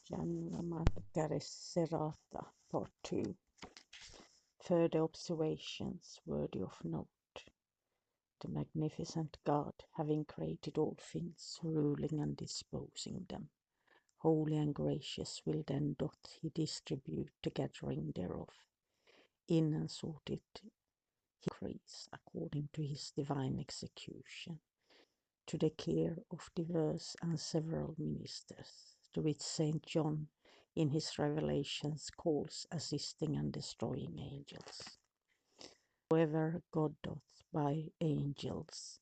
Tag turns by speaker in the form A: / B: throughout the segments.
A: Janua Magica Reserata Part2. Further observations worthy of note. The magnificent God, having created all things, ruling and disposing them, holy and gracious, will then doth he distribute the gathering thereof, in and sort it he increase, according to his divine execution, to the care of diverse and several ministers, to which Saint John in his revelations calls assisting and destroying angels. However God doth by angels,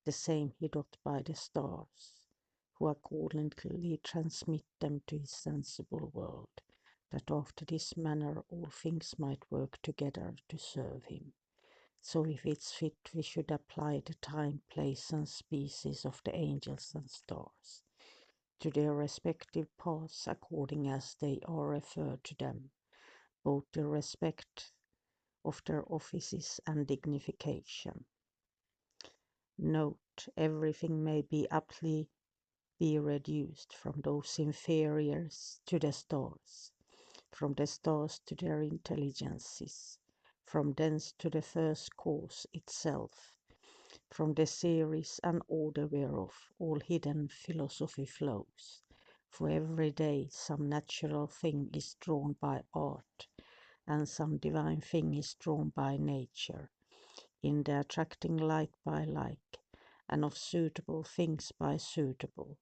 A: the same he doth by the stars, who accordingly transmit them to his sensible world, that after this manner all things might work together to serve him. So if it's fit, we should apply the time, place, and species of the angels and stars to their respective parts according as they are referred to them, both in respect of their offices and dignification. Note, everything may be aptly be reduced from those inferiors to the stars, from the stars to their intelligences, from thence to the first cause itself, from the series and order whereof all hidden philosophy flows. For every day some natural thing is drawn by art, and some divine thing is drawn by nature, in the attracting like by like, and of suitable things by suitable,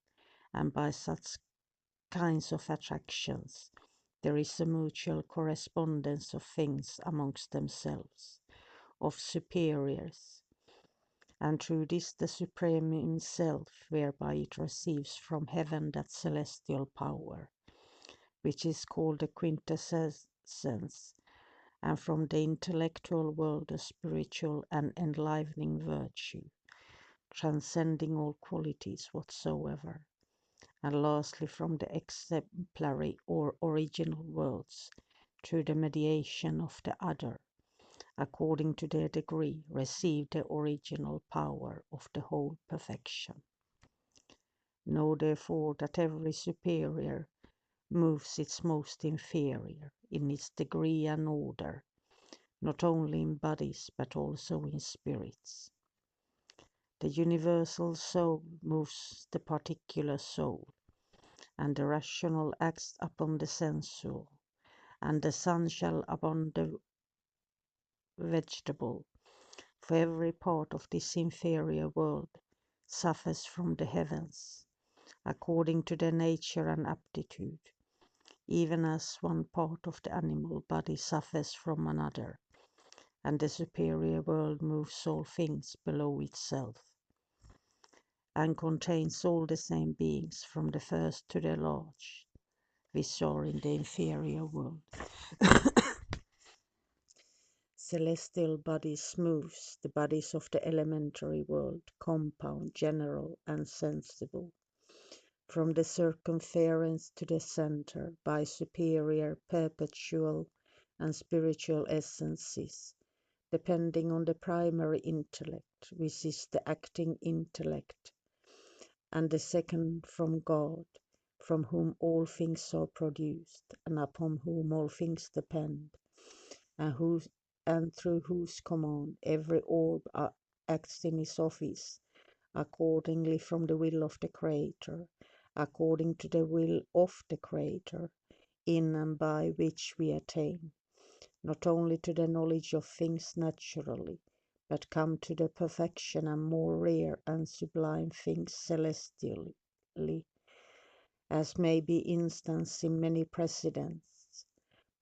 A: and by such kinds of attractions there is a mutual correspondence of things amongst themselves, of superiors, and through this the Supreme himself, whereby it receives from heaven that celestial power, which is called the quintessence, and from the intellectual world a spiritual and enlivening virtue, transcending all qualities whatsoever, and lastly from the exemplary or original worlds, through the mediation of the other, according to their degree, receive the original power of the whole perfection. Know therefore that every superior moves its most inferior in its degree and order, not only in bodies but also in spirits. The universal soul moves the particular soul, and the rational acts upon the sensual, and the sun shall upon the vegetable. For every part of this inferior world suffers from the heavens, according to their nature and aptitude, even as one part of the animal body suffers from another, and the superior world moves all things below itself, and contains all the same beings from the first to the last, which are in the inferior world. Celestial bodies moves the bodies of the elementary world, compound, general, and sensible, from the circumference to the center, by superior, perpetual, and spiritual essences, depending on the primary intellect, which is the acting intellect, and the second from God, from whom all things are produced, and upon whom all things depend, and through whose command every orb acts in its office, accordingly from the will of the Creator, according to the will of the Creator, in and by which we attain, not only to the knowledge of things naturally, but come to the perfection and more rare and sublime things celestially, as may be instanced in many precedents,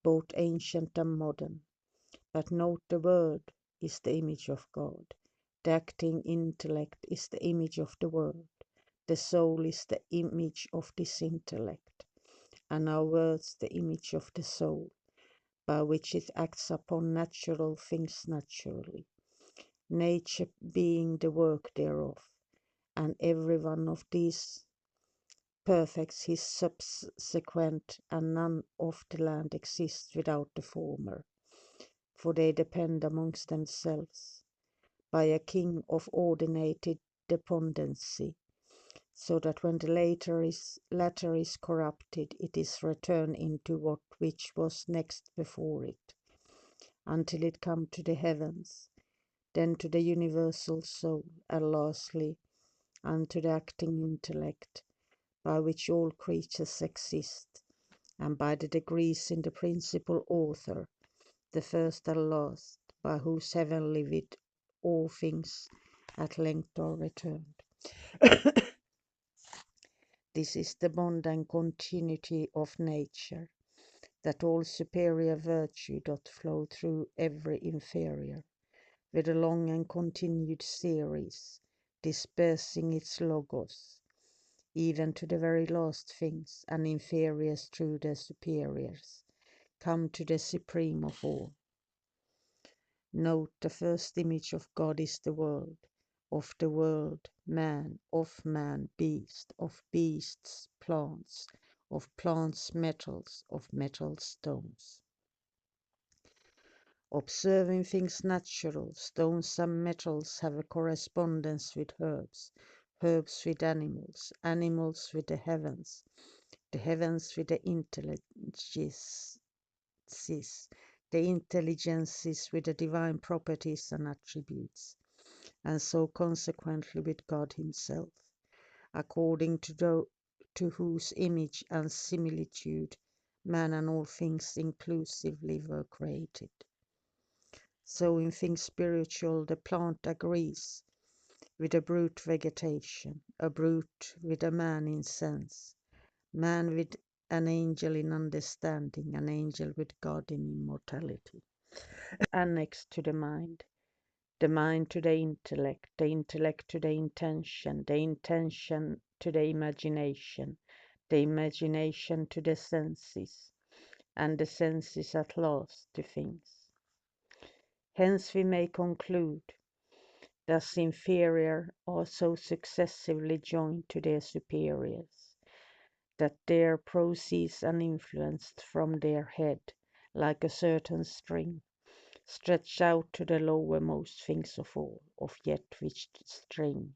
A: both ancient and modern. But note, the Word is the image of God, the acting intellect is the image of the Word, the soul is the image of this intellect, and our words the image of the soul, by which it acts upon natural things naturally, nature being the work thereof, and every one of these perfects his subsequent, and none of the land exists without the former, for they depend amongst themselves, by a king of ordinated dependency, so that when the latter is corrupted, it is returned into what which was next before it, until it come to the heavens, then to the universal soul, and lastly unto the acting intellect, by which all creatures exist, and by the degrees in the principal author, the first and last, by whose heavenly wit all things at length are returned. This is the bond and continuity of nature, that all superior virtue doth flow through every inferior, with a long and continued series, dispersing its logos, even to the very last things, and inferiors through their superiors, come to the supreme of all. Note, the first image of God is the world, of the world man, of man beast, of beasts plants, of plants metals, of metals stones. Observing things natural, stones and metals have a correspondence with herbs, herbs with animals, animals with the heavens with the intelligences, the intelligences with the divine properties and attributes, and so consequently with God himself, according to whose image and similitude man and all things inclusively were created. So in things spiritual the plant agrees with a brute vegetation, a brute with a man in sense, man with an angel in understanding, an angel with God in immortality. Annexed to the mind to the intellect to the intention to the imagination to the senses, and the senses at last to things. Hence we may conclude, thus inferior are so successively joined to their superiors, that there proceeds an influence from their head, like a certain string, stretched out to the lowermost things of all, of yet which string,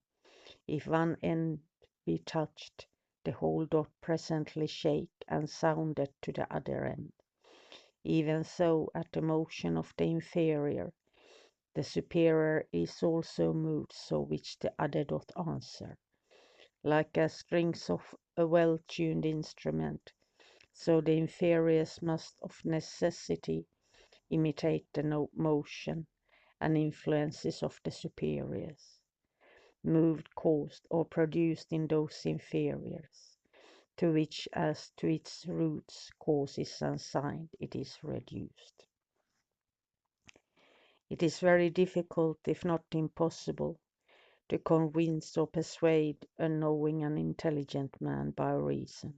A: if one end be touched, the whole doth presently shake, and soundeth to the other end. Even so, at the motion of the inferior, the superior is also moved, so which the other doth answer. Like as strings of a well-tuned instrument, so the inferiors must of necessity imitate the motion and influences of the superiors, moved, caused, or produced in those inferiors, to which as to its roots, causes, and sign it is reduced. It is very difficult, if not impossible, to convince or persuade a knowing and intelligent man by reason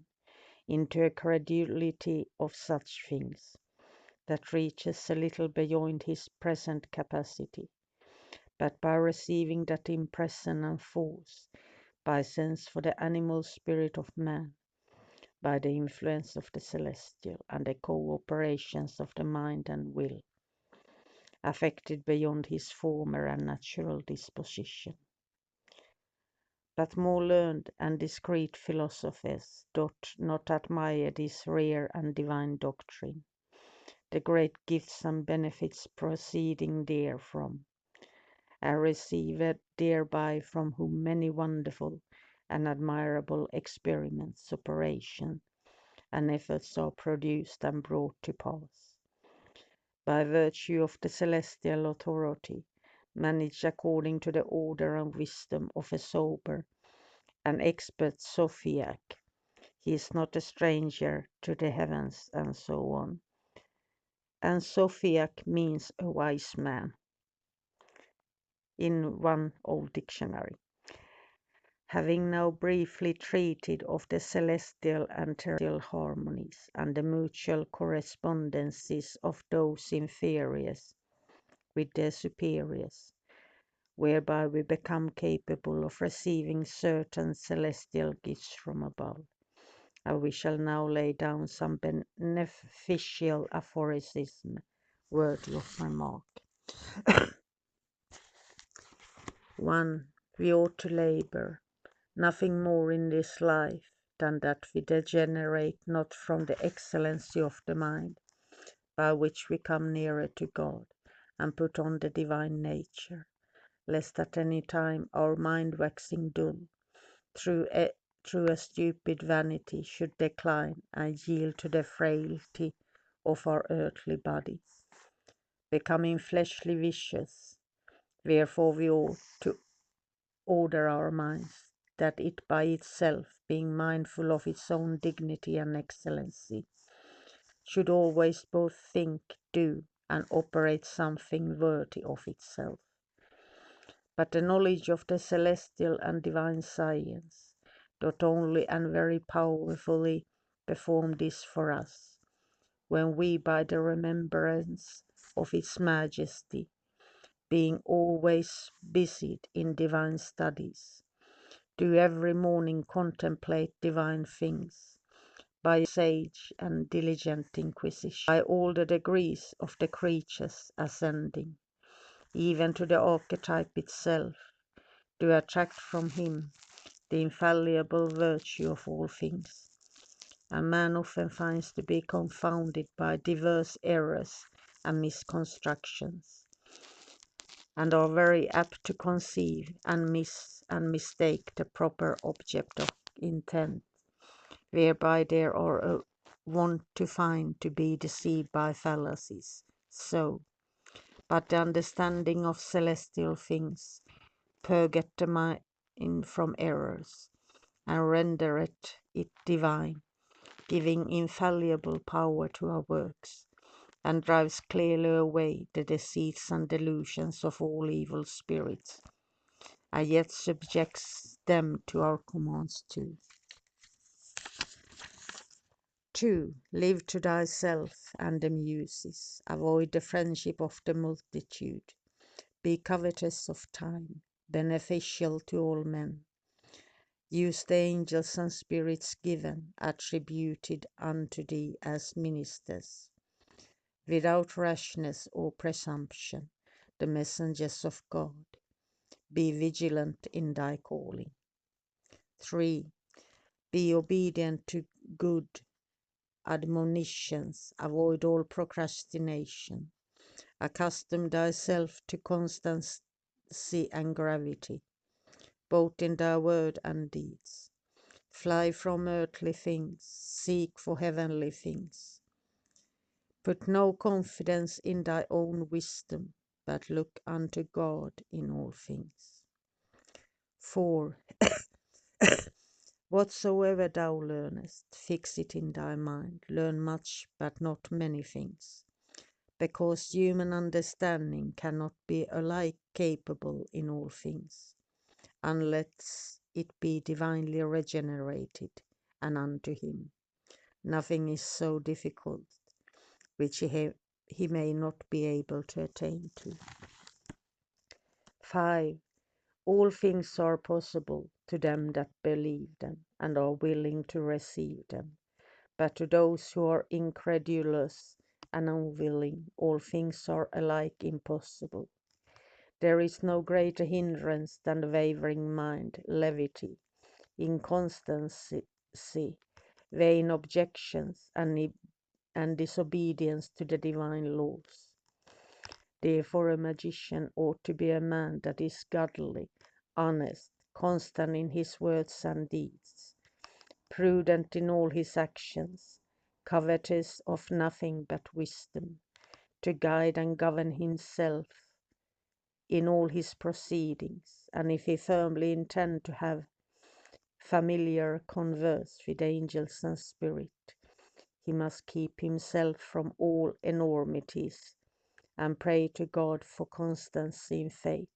A: into a credulity of such things that reaches a little beyond his present capacity, but by receiving that impression and force, by sense for the animal spirit of man, by the influence of the celestial, and the co-operations of the mind and will, affected beyond his former and natural disposition. But more learned and discreet philosophers doth not admire this rare and divine doctrine, the great gifts and benefits proceeding therefrom, and received thereby, from whom many wonderful and admirable experiments, operations, and efforts are produced and brought to pass, by virtue of the celestial authority, managed according to the order and wisdom of a sober and expert Sophiac. He is not a stranger to the heavens, and so on. And Sophiac means a wise man in one old dictionary. Having now briefly treated of the celestial and terrestrial harmonies and the mutual correspondences of those inferiors with their superiors, whereby we become capable of receiving certain celestial gifts from above, and we shall now lay down some beneficial aphorism worthy of remark. 1. We ought to labor, Nothing more in this life than that we degenerate not from the excellency of the mind, by which we come nearer to God, and put on the divine nature, lest at any time our mind waxing dull, through a stupid vanity should decline and yield to the frailty of our earthly bodies, becoming fleshly vicious. Wherefore we ought to order our minds, that it by itself, being mindful of its own dignity and excellency, should always both think, do, and operate something worthy of itself. But the knowledge of the celestial and divine science not only and very powerfully perform this for us, when we by the remembrance of its majesty, being always busied in divine studies, do every morning contemplate divine things, by sage and diligent inquisition, by all the degrees of the creatures ascending, even to the archetype itself, do attract from him the infallible virtue of all things. And man often finds to be confounded by diverse errors and misconstructions, and are very apt to conceive and mistake the proper object of intent, whereby they are wont to find to be deceived by fallacies. So, but the understanding of celestial things purgeth the mind from errors, and rendereth it divine, giving infallible power to our works, and drives clearly away the deceits and delusions of all evil spirits, and yet subjects them to our commands too. 2. Live to thyself and the Muses. Avoid the friendship of the multitude. Be covetous of time, beneficial to all men. Use the angels and spirits given, attributed unto thee as ministers, without rashness or presumption, the messengers of God. Be vigilant in thy calling. 3. Be obedient to good admonitions. Avoid all procrastination. Accustom thyself to constancy and gravity, both in thy word and deeds. Fly from earthly things, seek for heavenly things. Put no confidence in thy own wisdom, but look unto God in all things. 4. Whatsoever thou learnest, fix it in thy mind. Learn much, but not many things, because human understanding cannot be alike capable in all things, unless it be divinely regenerated, and unto him nothing is so difficult which he may not be able to attain to. 5. All things are possible to them that believe them and are willing to receive them, but to those who are incredulous and unwilling, all things are alike impossible. There is no greater hindrance than the wavering mind, levity, inconstancy, vain objections, and disobedience to the divine laws. Therefore a magician ought to be a man that is godly, honest, constant in his words and deeds, prudent in all his actions, covetous of nothing but wisdom, to guide and govern himself in all his proceedings, and if he firmly intend to have familiar converse with angels and spirit, he must keep himself from all enormities, and pray to God for constancy in faith,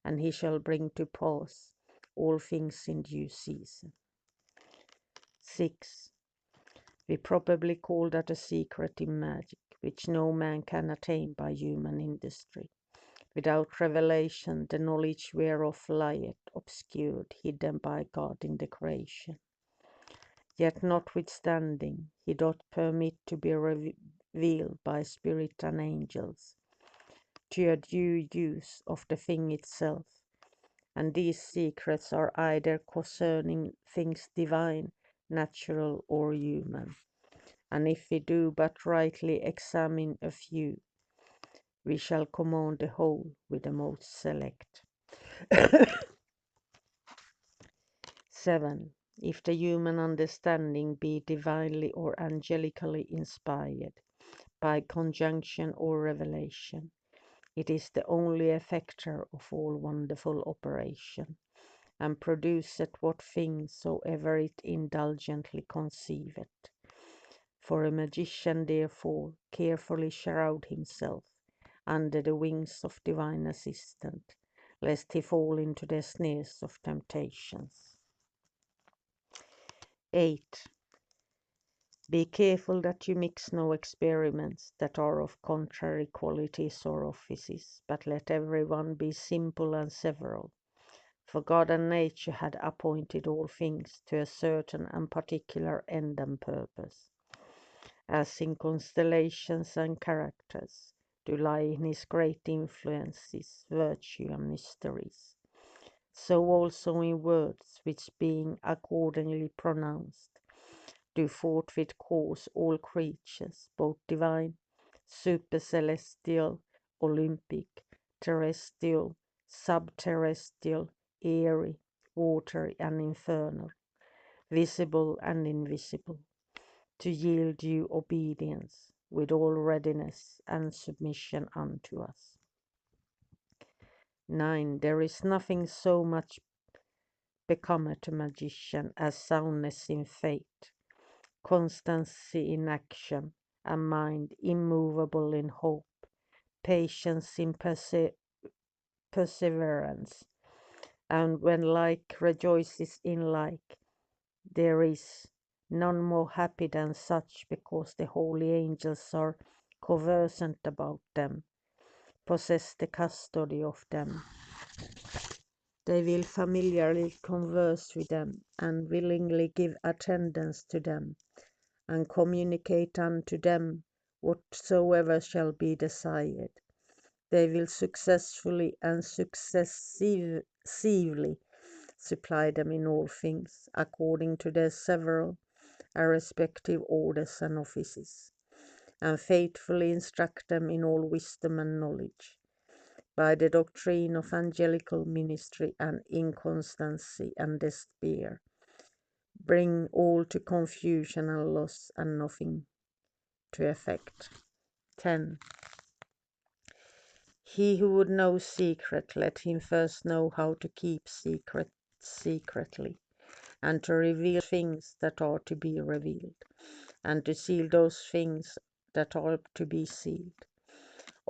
A: and he shall bring to pass all things in due season. 6. We probably call that a secret in magic, which no man can attain by human industry. Without revelation, the knowledge whereof lieth obscured, hidden by God in the creation. Yet notwithstanding, he doth permit to be revealed by spirit and angels, to a due use of the thing itself, and these secrets are either concerning things divine, natural, or human. And if we do but rightly examine a few, we shall command the whole with the most select. 7. If the human understanding be divinely or angelically inspired, by conjunction or revelation, it is the only effector of all wonderful operation, and produceth what things soever it indulgently conceiveth. For a magician therefore carefully shroud himself under the wings of divine assistant, lest he fall into the snares of temptations. 8. Be careful that you mix no experiments that are of contrary qualities or offices, but let every one be simple and several. For God and nature had appointed all things to a certain and particular end and purpose, as in constellations and characters do lie in his great influences, virtue and mysteries. So also in words which being accordingly pronounced, do forthwith cause all creatures, both divine, supercelestial, Olympic, terrestrial, subterrestrial, airy, watery, and infernal, visible and invisible, to yield due obedience with all readiness and submission unto us. 9. There is nothing so much becometh a magician as soundness in faith, constancy in action, and mind immovable in hope, patience in perseverance. And when like rejoices in like, there is none more happy than such, because the holy angels are conversant about them, possess the custody of them. They will familiarly converse with them, and willingly give attendance to them, and communicate unto them whatsoever shall be desired. They will successfully and successively supply them in all things, according to their several and respective orders and offices, and faithfully instruct them in all wisdom and knowledge, by the doctrine of angelical ministry and inconstancy and despair, bring all to confusion and loss, and nothing to effect. 10. He who would know secret, let him first know how to keep secret secretly, and to reveal things that are to be revealed, and to seal those things that are to be sealed.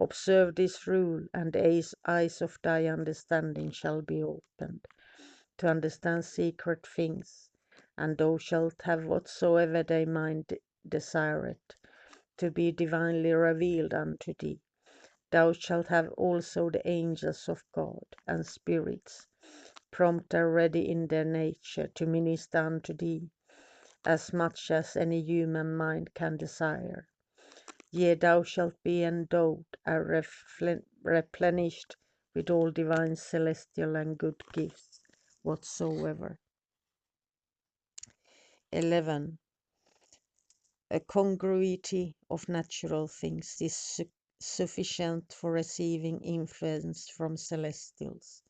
A: Observe this rule, and the eyes of thy understanding shall be opened, to understand secret things, and thou shalt have whatsoever thy mind desireth, to be divinely revealed unto thee. Thou shalt have also the angels of God and spirits, prompt and ready in their nature to minister unto thee, as much as any human mind can desire. Yea, thou shalt be endowed and replenished with all divine, celestial, and good gifts whatsoever. 11. A congruity of natural things is sufficient for receiving influence from celestials,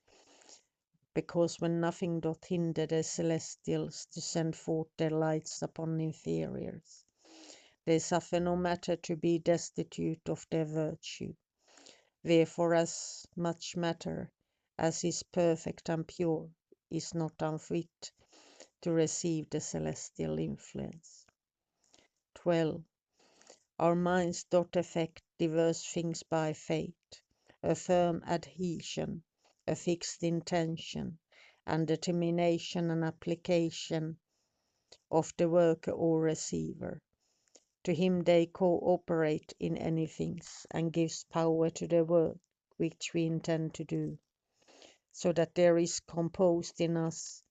A: because when nothing doth hinder the celestials to send forth their lights upon inferiors, they suffer no matter to be destitute of their virtue. Wherefore as much matter as is perfect and pure is not unfit to receive the celestial influence. 12. Our minds doth effect diverse things by faith, a firm adhesion, a fixed intention, and determination and application of the worker or receiver. To him they cooperate in any things, and gives power to the work which we intend to do, so that there is composed in us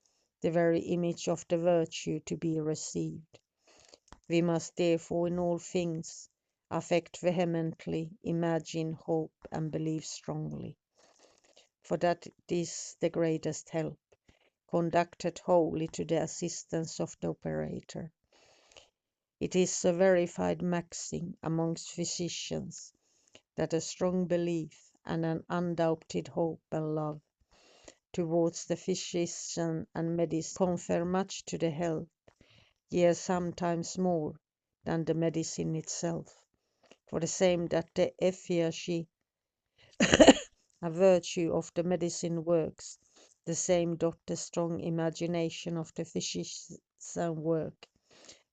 A: the very image of the virtue to be received. We must therefore in all things affect vehemently, imagine, hope, and believe strongly. for that is the greatest help, conducted wholly to the assistance of the operator. It is a verified maxim amongst physicians that a strong belief and an undoubted hope and love towards the physician and medicine confer much to the health, yea, sometimes more than the medicine itself, for the same that the efficacy a virtue of the medicine works, the same doth the strong imagination of the physician work,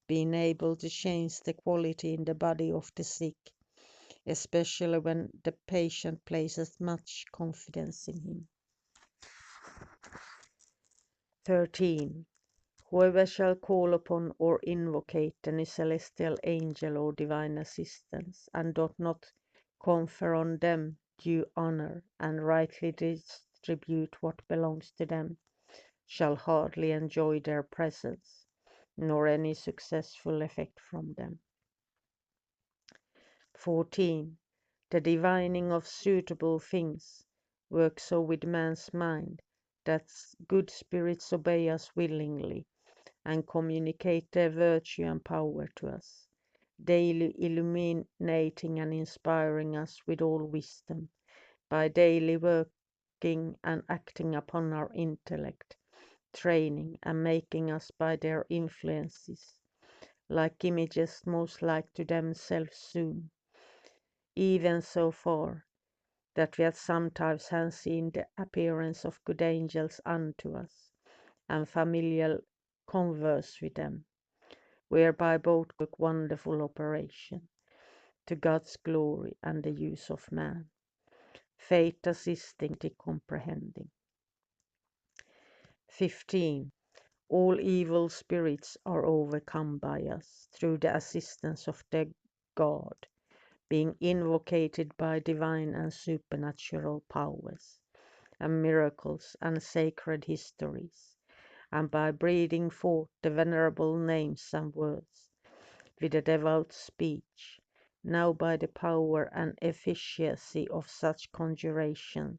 A: being able to change the quality in the body of the sick, especially when the patient places much confidence in him. 13. Whoever shall call upon or invocate any celestial angel or divine assistance, and doth not confer on them due honor, and rightly distribute what belongs to them, shall hardly enjoy their presence, nor any successful effect from them. 14. The divining of suitable things works so with man's mind that good spirits obey us willingly, and communicate their virtue and power to us, daily illuminating and inspiring us with all wisdom, by daily working and acting upon our intellect, training and making us by their influences like images most like to themselves soon, even so far that we at sometimes have seen the appearance of good angels unto us, and familiar converse with them, whereby both work wonderful operation, to God's glory and the use of man, faith assisting to comprehending. 15. All evil spirits are overcome by us through the assistance of the God, being invocated by divine and supernatural powers, and miracles and sacred histories, and by breathing forth the venerable names and words, with a devout speech, now by the power and efficacy of such conjuration,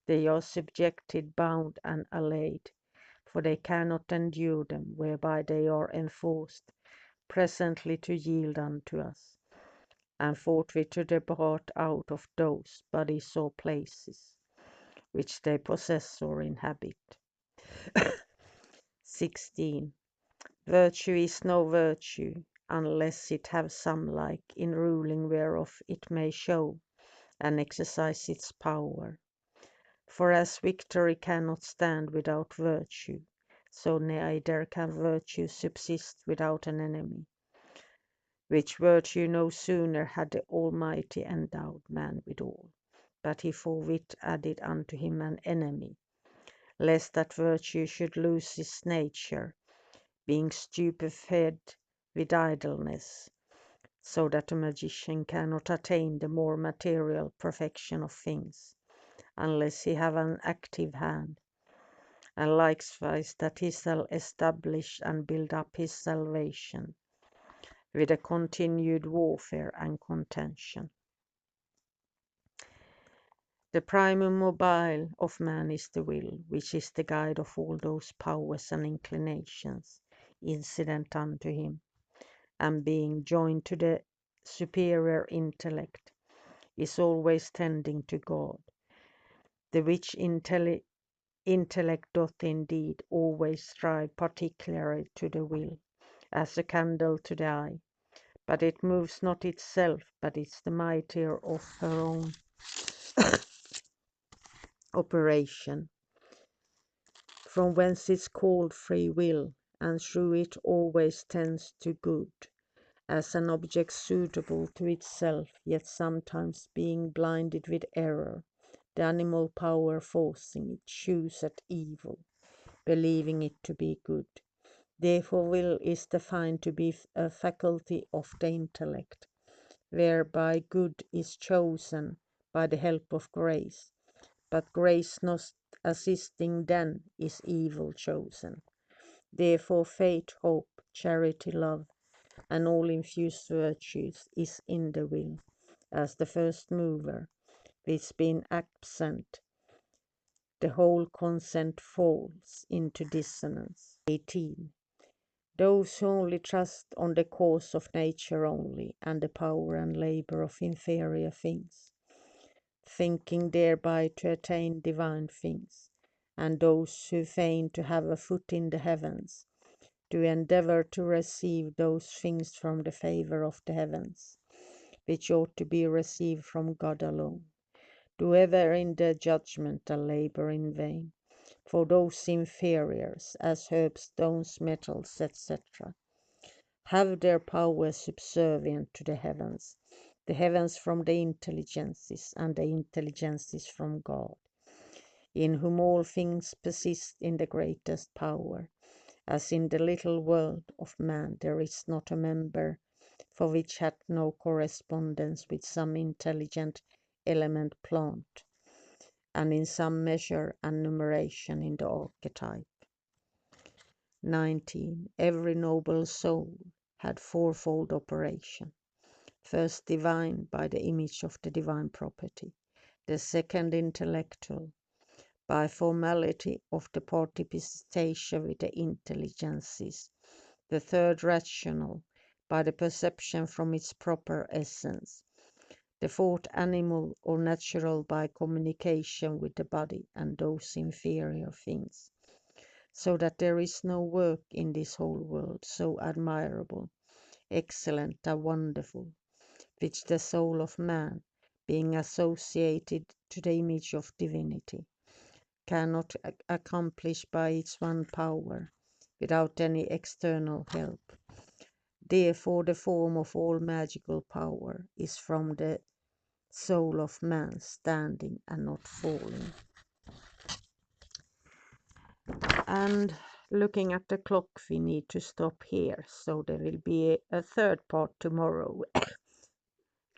A: they are subjected, bound, and allayed, for they cannot endure them, whereby they are enforced presently to yield unto us, and forthwith to depart out of those bodies or places which they possess or inhabit. 16. Virtue is no virtue, unless it have some like, in ruling whereof it may show and exercise its power. For as victory cannot stand without virtue, so neither can virtue subsist without an enemy, which virtue no sooner had the Almighty endowed man withal, but he forthwith added unto him an enemy, lest that virtue should lose its nature, being stupefied with idleness, so that a magician cannot attain the more material perfection of things, unless he have an active hand, and likewise that he shall establish and build up his salvation with a continued warfare and contention. The primum mobile of man is the will, which is the guide of all those powers and inclinations incident unto him, and being joined to the superior intellect, is always tending to God, the which intellect doth indeed always strive particularly to the will, as a candle to the eye, but it moves not itself, but is the mightier of her own operation, from whence it's called free will, and through it always tends to good, as an object suitable to itself, yet sometimes being blinded with error, the animal power forcing it, choose at evil, believing it to be good. Therefore will is defined to be a faculty of the intellect, whereby good is chosen by the help of grace, but grace not assisting then is evil chosen. Therefore faith, hope, charity, love, and all infused virtues is in the will, as the first mover, which being absent the whole consent falls into dissonance. 18. Those who only trust on the cause of nature only, and the power and labor of inferior things, thinking thereby to attain divine things, and those who feign to have a foot in the heavens, do endeavor to receive those things from the favor of the heavens, which ought to be received from God alone, do ever in their judgment and labor in vain, for those inferiors, as herbs, stones, metals, etc., have their power subservient to the heavens from the intelligences, and the intelligences from God, in whom all things persist in the greatest power, as in the little world of man there is not a member for which hath no correspondence with some intelligent element plant, and in some measure and numeration in the archetype. 19. Every noble soul had fourfold operation. First divine, by the image of the divine property. The second intellectual, by formality of the participation with the intelligences. The third rational, by the perception from its proper essence. The fourth animal or natural, by communication with the body and those inferior things. So that there is no work in this whole world so admirable, excellent, and wonderful, which the soul of man, being associated to the image of divinity, cannot accomplish by its one power, without any external help. Therefore the form of all magical power is from the soul of man, standing and not falling. And looking at the clock, we need to stop here, so there will be a third part tomorrow.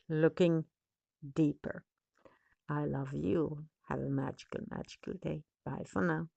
A: Looking deeper. I love you. Have a magical day. Bye for now.